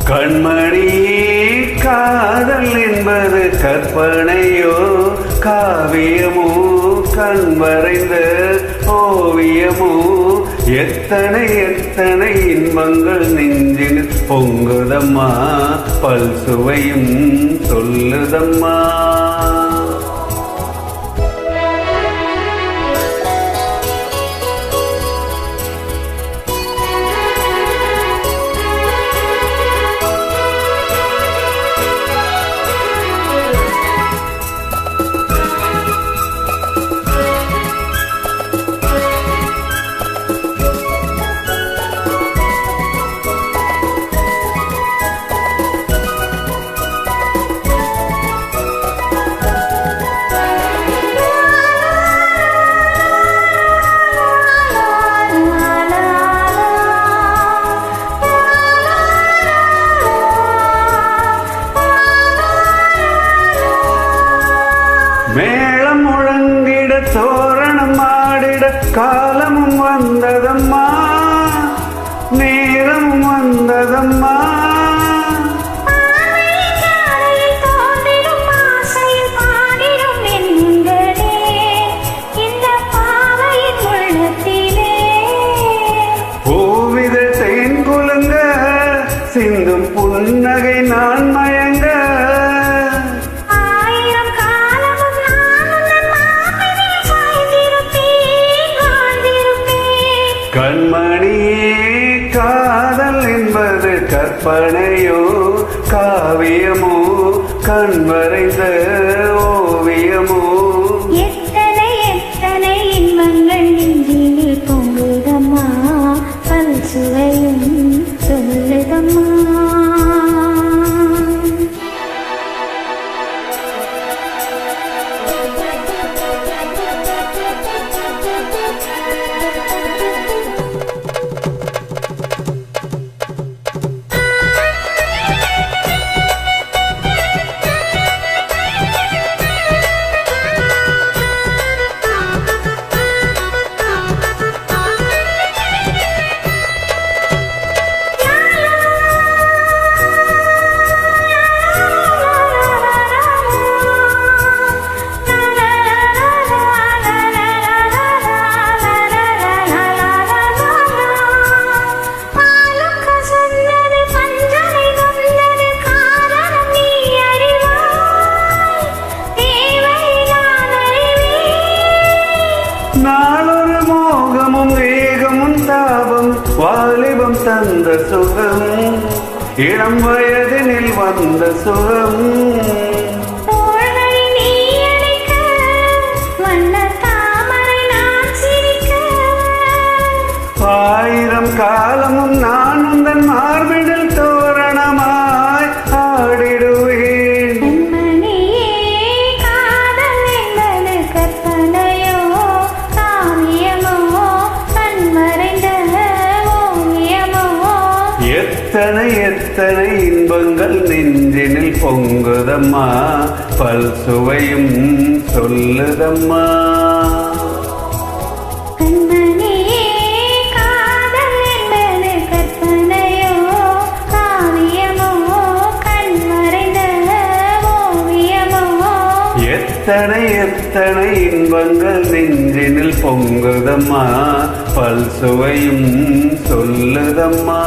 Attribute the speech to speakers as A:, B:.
A: கண்மணி காதல் என்பது கற்பனையோ காவியமோ கண் வரைந்த ஓவியமோ எத்தனை எத்தனை இன்பங்கள் நெஞ்சில் பொங்குதம்மா பல் சுவையும் சொல்லுதம்மா. மேளம் முழங்கிட தோரணம் ஆடிட காலமும் வந்ததம்மா நேரமும் வந்ததம்மா. பூவித தேன் குலுங்க சிந்தும் புன்னகை நான் மயங்க கண்மணியே காதல் என்பது கற்பனையோ காவியமோ கண் வரைந்த ஓவியமோ
B: எத்தனை எத்தனை இன்பங்கள் நெஞ்சில் பொங்குதம்மா பல் சுவையும் சொல்லுதம்மா.
A: நாளொரு மோகமும் வேகமும் தாபம் வாலிபம் தந்த சுகம் இளம் வயதினில் வந்த சுகம் ஆயிரம் காலமும் நான் உந்தன் மார்பினில் தோரணமாய் ஆடிடுவேன். எத்தனை எத்தனை இன்பங்கள் நெஞ்சினில் பொங்குதம்மா பல் சுவையும் சொல்லுதம்மா. எத்தனை எத்தனை இன்பங்கள் நெஞ்சினில் பொங்குதம்மா பல் சுவையும் சொல்லுதம்மா.